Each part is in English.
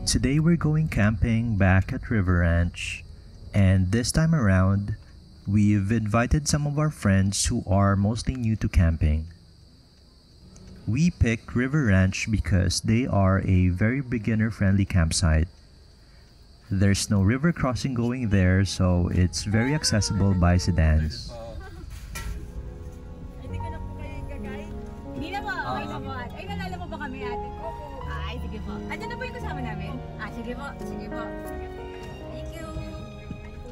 Today we're going camping back at River Ranch, and this time around, we've invited some of our friends who are mostly new to camping. We picked River Ranch because they are a very beginner-friendly campsite. There's no river crossing going there, so it's very accessible by sedans. Hindi na po, okay na po. Ay, nalala mo ba kami ate ko? Ay, sige po. Andiyan na po yung kasama namin? Sige po, sige po. Thank you.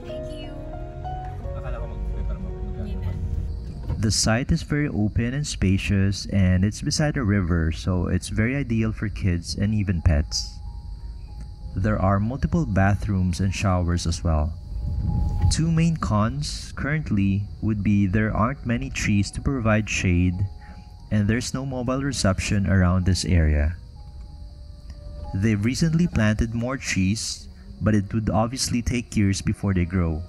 Thank you. Akala ko mag-prepare mo. The site is very open and spacious, and it's beside a river, so it's very ideal for kids and even pets. There are multiple bathrooms and showers as well. Two main cons currently would be there aren't many trees to provide shade, and there's no mobile reception around this area. They've recently planted more trees, but it would obviously take years before they grow.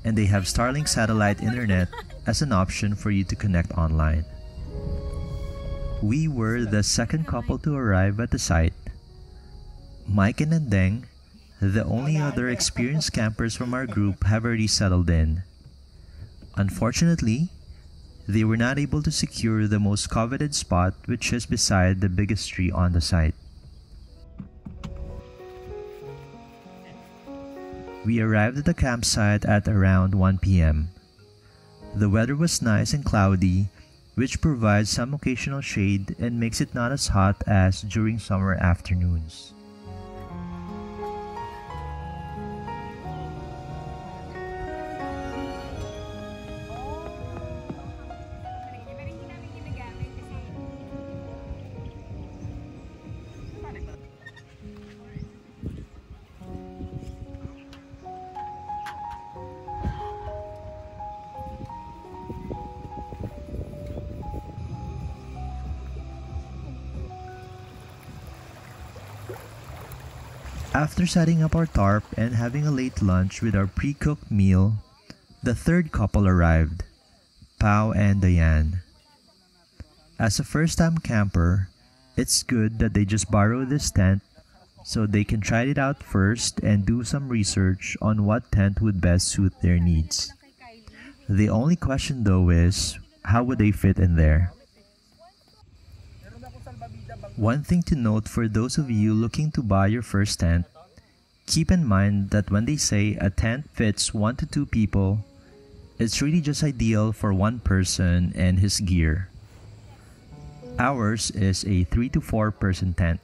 And they have Starlink satellite internet as an option for you to connect online. We were the second couple to arrive at the site. Mike and Nandeng, the only other experienced campers from our group, have already settled in. Unfortunately, they were not able to secure the most coveted spot, which is beside the biggest tree on the site. We arrived at the campsite at around 1 p.m. The weather was nice and cloudy, which provides some occasional shade and makes it not as hot as during summer afternoons. After setting up our tarp and having a late lunch with our pre-cooked meal, the third couple arrived, Pao and Diane. As a first-time camper, it's good that they just borrow this tent so they can try it out first and do some research on what tent would best suit their needs. The only question though is, how would they fit in there? One thing to note for those of you looking to buy your first tent, keep in mind that when they say a tent fits 1 to 2 people, it's really just ideal for one person and his gear. Ours is a 3 to 4 person tent,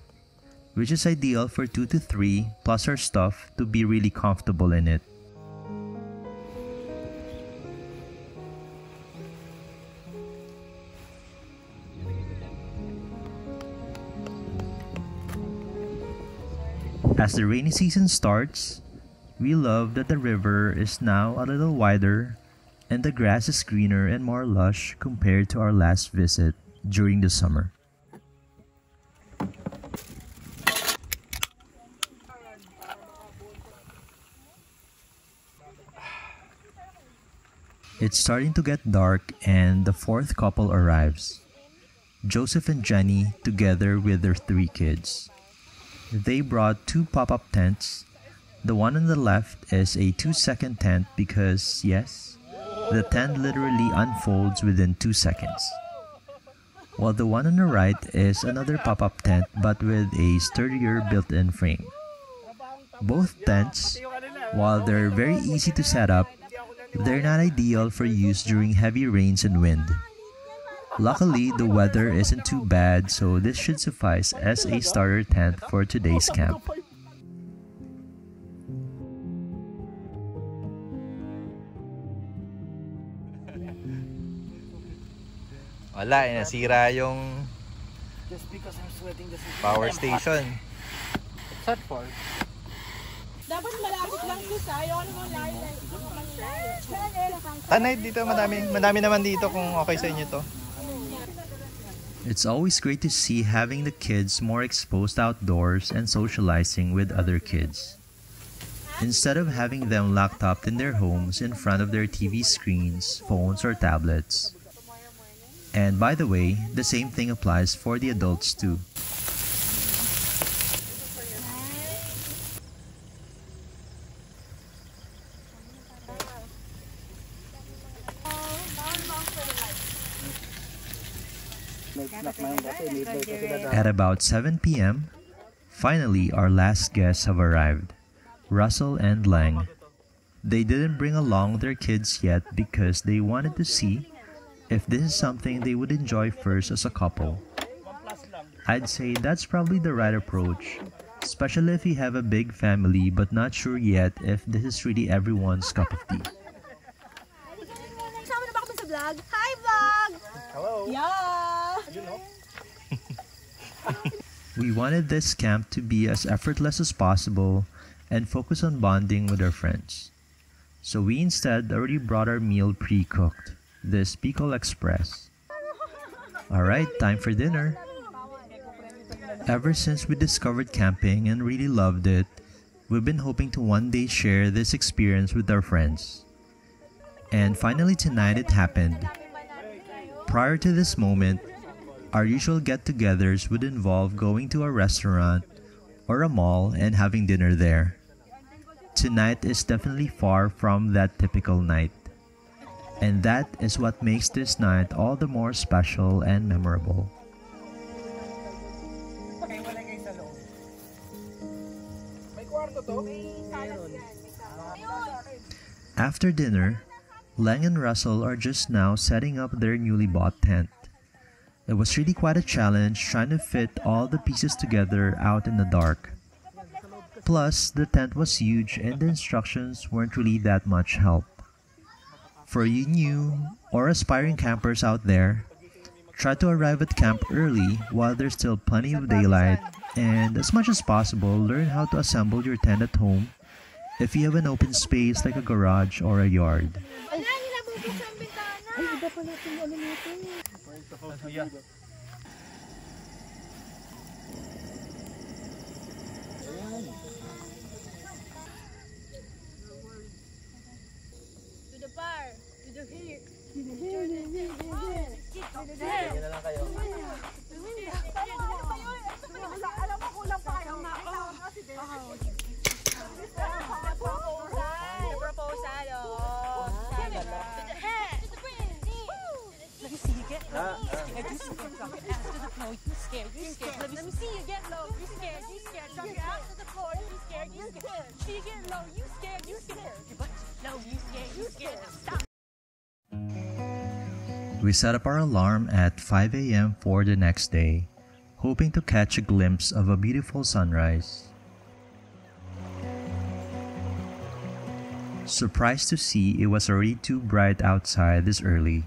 which is ideal for 2 to 3 plus our stuff to be really comfortable in it. As the rainy season starts, we love that the river is now a little wider and the grass is greener and more lush compared to our last visit during the summer. It's starting to get dark and the fourth couple arrives, Joseph and Jenny together with their 3 kids. They brought 2 pop-up tents. The one on the left is a 2-second tent because, yes, the tent literally unfolds within 2 seconds. While the one on the right is another pop-up tent but with a sturdier built-in frame. Both tents, while they're very easy to set up, they're not ideal for use during heavy rains and wind. Luckily, the weather isn't too bad, so this should suffice as a starter tent for today's camp. Wala, nasira yung power station. Set for? Dapat malapit lang po sa ayaw ano mo layo. Tanay, dito madami naman dito kung okay sa inyo to. It's always great to see having the kids more exposed outdoors and socializing with other kids, instead of having them locked up in their homes in front of their TV screens, phones, or tablets. And by the way, the same thing applies for the adults too. At about 7 p.m., finally our last guests have arrived, Russell and Lang. They didn't bring along their kids yet because they wanted to see if this is something they would enjoy first as a couple. I'd say that's probably the right approach, especially if you have a big family but not sure yet if this is really everyone's cup of tea. Sama na ba kami sa vlog? Hi, vlog! Hello. Yeah! We wanted this camp to be as effortless as possible and focus on bonding with our friends. So we instead already brought our meal pre-cooked, this Bicol Express. Alright, time for dinner. Ever since we discovered camping and really loved it, we've been hoping to one day share this experience with our friends. And finally tonight it happened. Prior to this moment, our usual get-togethers would involve going to a restaurant or a mall and having dinner there. Tonight is definitely far from that typical night. And that is what makes this night all the more special and memorable. After dinner, Lang and Russell are just now setting up their newly bought tent. It was really quite a challenge trying to fit all the pieces together out in the dark. Plus, the tent was huge and the instructions weren't really that much help. For you new or aspiring campers out there, try to arrive at camp early while there's still plenty of daylight, and as much as possible, learn how to assemble your tent at home if you have an open space like a garage or a yard. To the bar, to the here. Alam mo kulang pa kayo na ako. Proposal, oh. Let me see you get low. Let me see you get low. You scared. Drop your ass to the floor. You scared. See you get low. You scared. Your butt low. You scared. Stop. We set up our alarm at 5 a.m. for the next day, hoping to catch a glimpse of a beautiful sunrise. Surprised to see it was already too bright outside this early.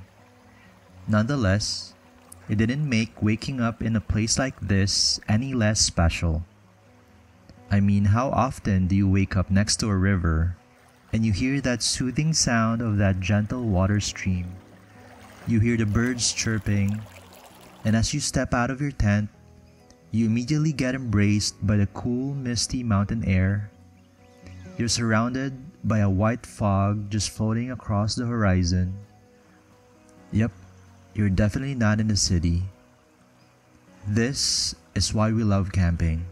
Nonetheless, it didn't make waking up in a place like this any less special. I mean, how often do you wake up next to a river and you hear that soothing sound of that gentle water stream? You hear the birds chirping, and as you step out of your tent, you immediately get embraced by the cool, misty mountain air. You're surrounded by a white fog just floating across the horizon. Yep, you're definitely not in the city. This is why we love camping.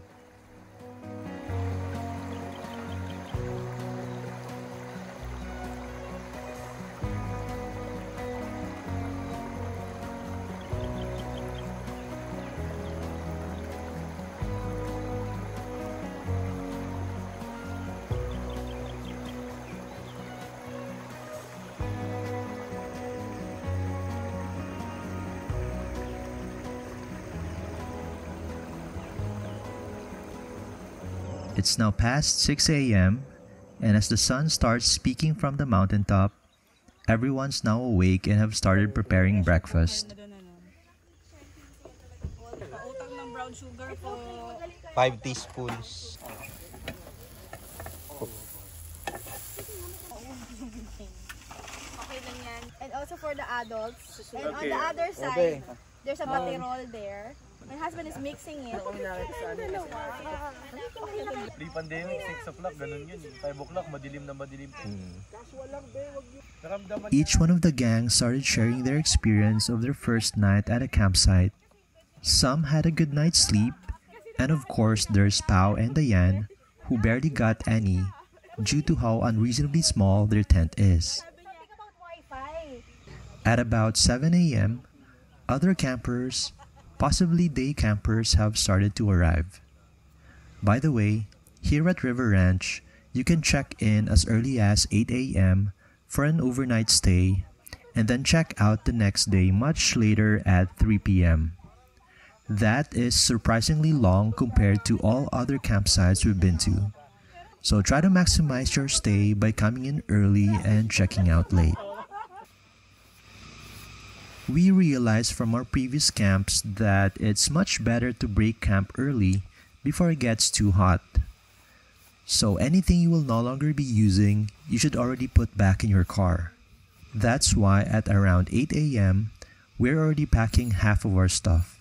It's now past 6 a.m. and as the sun starts peeking from the mountaintop, everyone's now awake and have started preparing breakfast. 5 teaspoons. Okay lang yan. And also for the adults. And on the other side, there's a baterol there. My husband is mixing it. Pre-pandemic, 6 o'clock, ganun yun. 5 o'clock, madilim na madilim. Each one of the gang started sharing their experience of their first night at a campsite. Some had a good night's sleep, and of course there's Pao and Diane, who barely got any due to how unreasonably small their tent is. At about 7 a.m., other campers possibly day campers have started to arrive. By the way, here at River Ranch, you can check in as early as 8 a.m. for an overnight stay and then check out the next day much later at 3 p.m. That is surprisingly long compared to all other campsites we've been to. So try to maximize your stay by coming in early and checking out late. We realized from our previous camps that it's much better to break camp early before it gets too hot. So anything you will no longer be using, you should already put back in your car. That's why at around 8 a.m., we're already packing half of our stuff.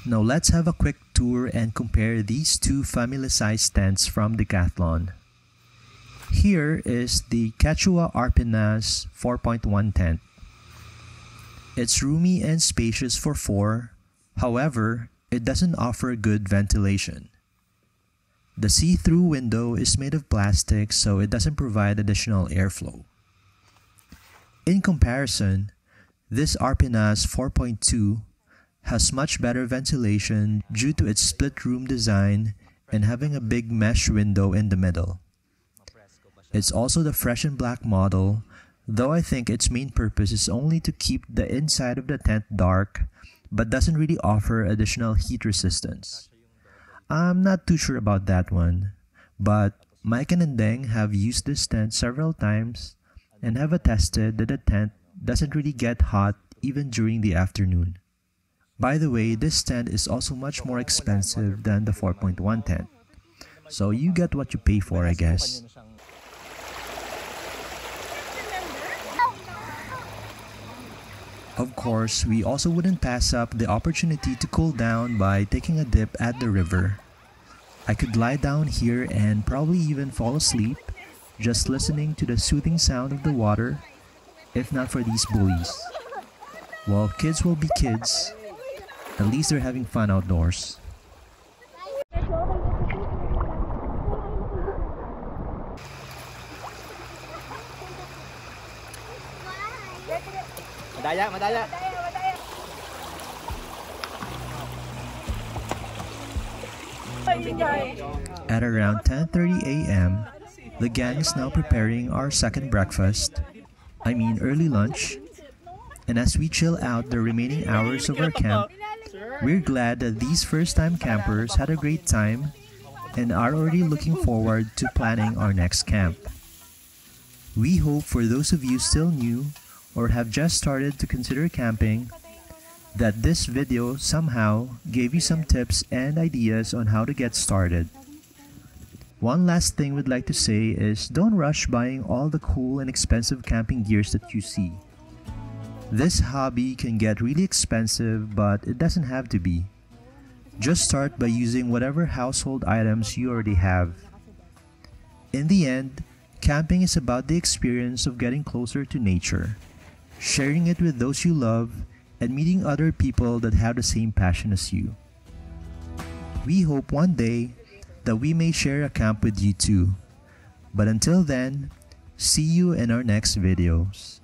Now let's have a quick tour and compare these two family-sized tents from Decathlon. Here is the Quechua Arpenaz 4.1 tent. It's roomy and spacious for 4, however, it doesn't offer good ventilation. The see-through window is made of plastic, so it doesn't provide additional airflow. In comparison, this Arpenaz 4.2 has much better ventilation due to its split room design and having a big mesh window in the middle. It's also the fresh and black model, though I think its main purpose is only to keep the inside of the tent dark, but doesn't really offer additional heat resistance. I'm not too sure about that one, but Mike and Ndeng have used this tent several times and have attested that the tent doesn't really get hot even during the afternoon. By the way, this tent is also much more expensive than the 4.1 tent, so you get what you pay for, I guess. Of course, we also wouldn't pass up the opportunity to cool down by taking a dip at the river. I could lie down here and probably even fall asleep, just listening to the soothing sound of the water, if not for these bullies. Well, kids will be kids. At least they're having fun outdoors. Madaya, madaya. At around 10:30 a.m., the gang is now preparing our second breakfast, early lunch, and as we chill out the remaining hours of our camp, we're glad that these first-time campers had a great time and are already looking forward to planning our next camp. We hope for those of you still new or have just started to consider camping, that this video somehow gave you some tips and ideas on how to get started. One last thing we'd like to say is don't rush buying all the cool and expensive camping gears that you see. This hobby can get really expensive, but it doesn't have to be. Just start by using whatever household items you already have. In the end, camping is about the experience of getting closer to nature, sharing it with those you love, and meeting other people that have the same passion as you. We hope one day that we may share a camp with you too. But until then, see you in our next videos.